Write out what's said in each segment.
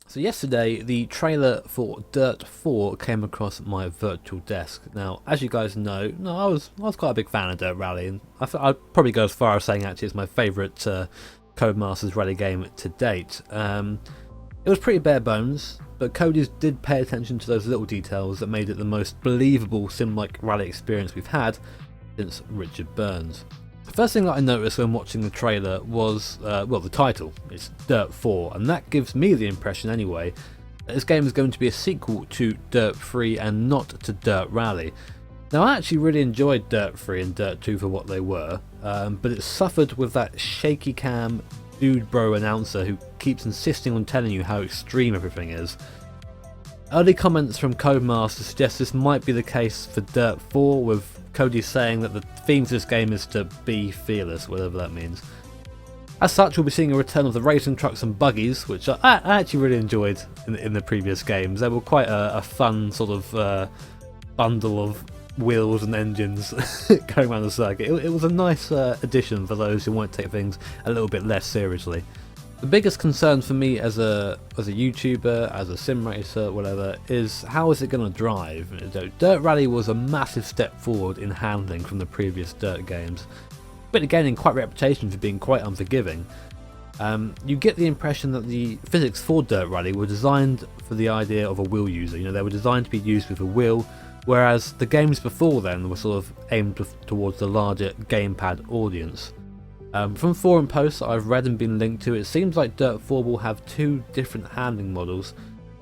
So yesterday, the trailer for Dirt 4 came across my virtual desk. Now, as you guys know, I was quite a big fan of Dirt Rally, and I'd probably go as far as saying actually it's my favourite Codemasters Rally game to date. It was pretty bare bones, but coders did pay attention to those little details that made it the most believable sim-like rally experience we've had since Richard Burns. The first thing that I noticed when watching the trailer was, the title. It's Dirt 4, and that gives me the impression anyway that this game is going to be a sequel to Dirt 3 and not to Dirt Rally. Now, I actually really enjoyed Dirt 3 and Dirt 2 for what they were, but it suffered with that shaky cam dude bro announcer who keeps insisting on telling you how extreme everything is. Early comments from Codemasters suggest this might be the case for Dirt 4, with Cody saying that the theme to this game is to be fearless, whatever that means. As such, we'll be seeing a return of the racing trucks and buggies, which I actually really enjoyed in the previous games. They were quite a fun sort of bundle of wheels and engines going around the circuit. It was a nice addition for those who want to take things a little bit less seriously. The biggest concern for me as a YouTuber, as a sim racer, whatever, is how is it going to drive? Dirt Rally was a massive step forward in handling from the previous Dirt games, but gaining quite a reputation for being quite unforgiving. You get the impression that the physics for Dirt Rally were designed for the idea of a wheel user. They were designed to be used with a wheel, whereas the games before then were sort of aimed towards the larger gamepad audience. From forum posts that I've read and been linked to, it seems like Dirt 4 will have two different handling models,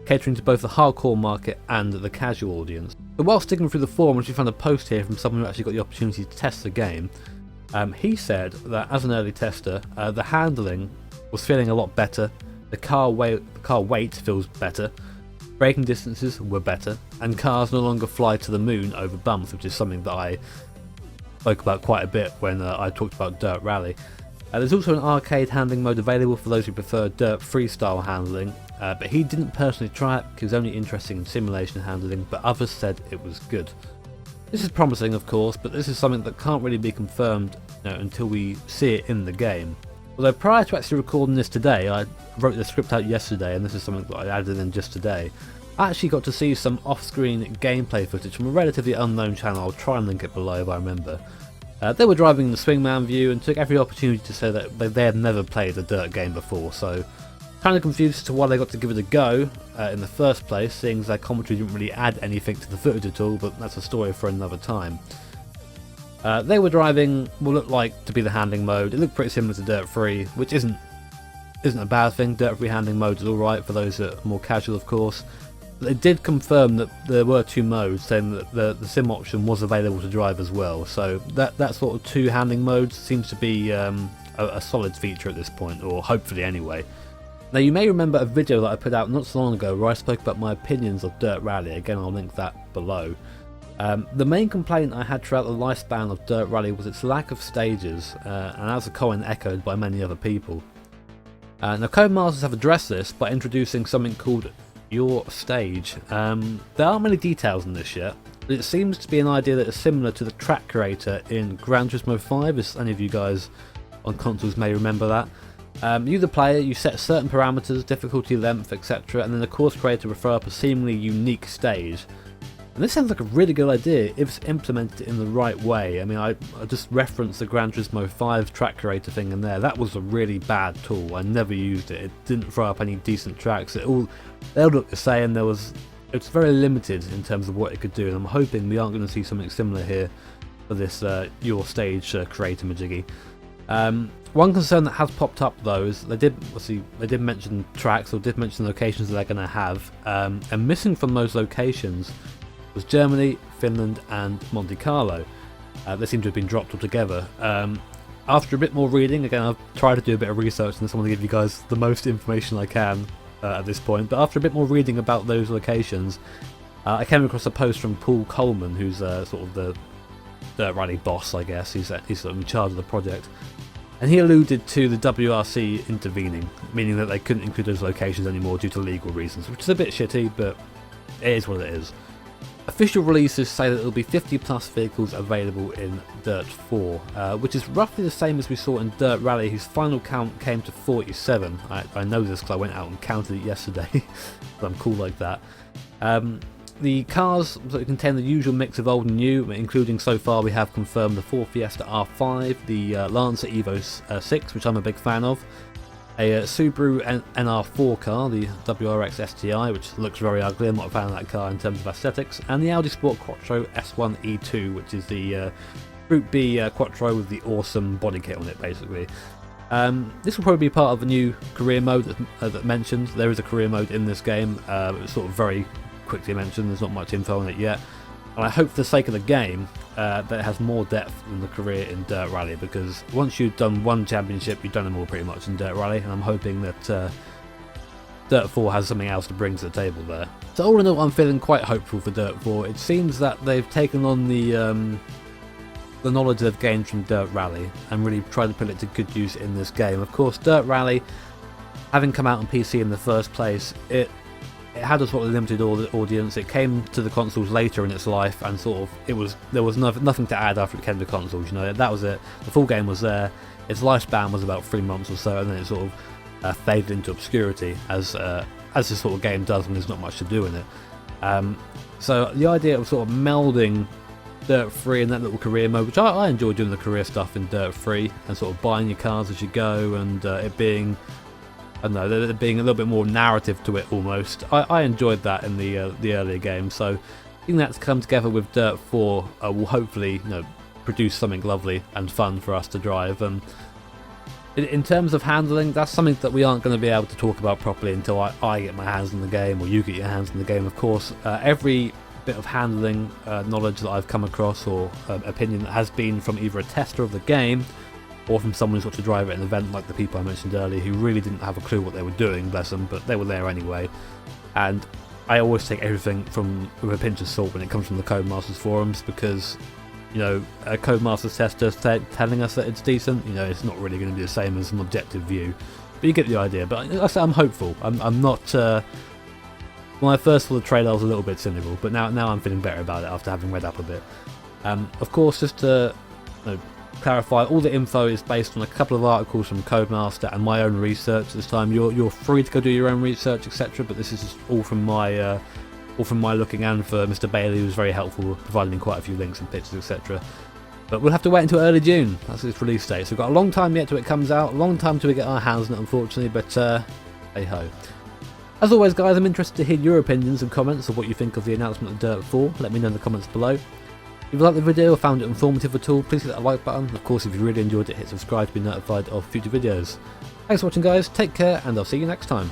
catering to both the hardcore market and the casual audience. But while sticking through the forums, we found a post here from someone who actually got the opportunity to test the game. He said that as an early tester, the handling was feeling a lot better, the car weight feels better, braking distances were better, and cars no longer fly to the moon over bumps, which is something that I spoke about quite a bit when I talked about Dirt Rally. There's also an arcade handling mode available for those who prefer Dirt freestyle handling, but he didn't personally try it because he was only interested in simulation handling, but others said it was good. This is promising, of course, but this is something that can't really be confirmed until we see it in the game. Although prior to actually recording this today, I wrote the script out yesterday, and this is something that I added in just today. I actually got to see some off-screen gameplay footage from a relatively unknown channel. I'll try and link it below if I remember. They were driving in the swingman view and took every opportunity to say that they had never played a Dirt game before, so kind of confused as to why they got to give it a go in the first place, seeing as their commentary didn't really add anything to the footage at all, but that's a story for another time. They were driving what looked like to be the handling mode. It looked pretty similar to Dirt 3, which isn't a bad thing. Dirt 3 handling mode is alright for those that are more casual, of course. They did confirm that there were two modes, saying that the sim option was available to drive as well, so that sort of two handling modes seems to be a solid feature at this point, or hopefully anyway. Now, you may remember a video that I put out not so long ago where I spoke about my opinions of Dirt Rally. Again, I'll link that below. The main complaint I had throughout the lifespan of Dirt Rally was its lack of stages, and that's a comment echoed by many other people. Now, Codemasters have addressed this by introducing something called Your Stage. There aren't many details in this yet, but it seems to be an idea that is similar to the track creator in Gran Turismo 5, as any of you guys on consoles may remember that. You, the player, you set certain parameters, difficulty, length, etc., and then the course creator will throw up a seemingly unique stage. And this sounds like a really good idea if it's implemented in the right way. I mean, I just referenced the Gran Turismo 5 track creator thing in there. That was a really bad tool. I never used it. It didn't throw up any decent tracks. They all looked the same. It's very limited in terms of what it could do, and I'm hoping we aren't going to see something similar here for this Your Stage creator majiggy. One concern that has popped up though is they did mention tracks, or did mention locations that they're going to have, and missing from those locations was Germany, Finland and Monte Carlo. They seem to have been dropped altogether. After a bit more reading, again I've tried to do a bit of research and I want to give you guys the most information I can at this point, but after a bit more reading about those locations, I came across a post from Paul Coleman, who's sort of the Dirt Rally boss, I guess. He's sort of in charge of the project. And he alluded to the WRC intervening, meaning that they couldn't include those locations anymore due to legal reasons, which is a bit shitty, but it is what it is. Official releases say that there will be 50 plus vehicles available in Dirt 4, which is roughly the same as we saw in Dirt Rally, whose final count came to 47. I know this because I went out and counted it yesterday, but I'm cool like that. The cars contain the usual mix of old and new, including so far we have confirmed the Ford Fiesta R5, the Lancer Evo 6, which I'm a big fan of, a Subaru NR4 car, the WRX STI, which looks very ugly. I'm not a fan of that car in terms of aesthetics, and the Audi Sport Quattro S1 E2, which is the Group B Quattro with the awesome body kit on it, basically. This will probably be part of a new career mode that mentioned. There is a career mode in this game, it's sort of very quickly mentioned, there's not much info on it yet. And I hope for the sake of the game that it has more depth than the career in Dirt Rally, because once you've done one championship, you've done them all pretty much in Dirt Rally, and I'm hoping that Dirt 4 has something else to bring to the table there. So all in all, I'm feeling quite hopeful for Dirt 4. It seems that they've taken on the knowledge they've gained from Dirt Rally and really tried to put it to good use in this game. Of course, Dirt Rally, having come out on PC in the first place, it had a sort of limited audience. It came to the consoles later in its life, and there was nothing to add after it came to consoles. You know, that was it. The full game was there. Its lifespan was about 3 months or so, and then it sort of faded into obscurity, as this sort of game does when there's not much to do in it. So the idea of sort of melding Dirt 3 and that little career mode, which I enjoy doing the career stuff in Dirt 3, and sort of buying your cars as you go, and it being, I don't know, there being a little bit more narrative to it almost. I enjoyed that in the earlier game, so I think that's come together with Dirt 4 will hopefully, you know, produce something lovely and fun for us to drive. In terms of handling, that's something that we aren't going to be able to talk about properly until I get my hands on the game, or you get your hands on the game, of course. Every bit of handling knowledge that I've come across, or opinion that has been from either a tester of the game, or from someone who's got to drive it at an event like the people I mentioned earlier, who really didn't have a clue what they were doing, bless them, but they were there anyway. And I always take everything with a pinch of salt when it comes from the Codemasters forums, because, you know, a Codemasters tester telling us that it's decent, you know, it's not really going to be the same as an objective view. But you get the idea. But like I say, I'm hopeful. I'm not. When I first saw the trailer, I was a little bit cynical, but now I'm feeling better about it after having read up a bit. Of course, just to clarify, all the info is based on a couple of articles from Codemaster and my own research this time. You're free to go do your own research, etc., but this is just all from my looking, and for Mr. Bailey, who was very helpful, providing me quite a few links and pictures, etc. But we'll have to wait until early June. That's its release date. So we've got a long time yet till it comes out, a long time till we get our hands on it, unfortunately, but hey ho. As always, guys, I'm interested to hear your opinions and comments of what you think of the announcement of Dirt 4. Let me know in the comments below. If you liked the video or found it informative at all, please hit that like button. Of course, if you really enjoyed it, hit subscribe to be notified of future videos. Thanks for watching, guys, take care, and I'll see you next time.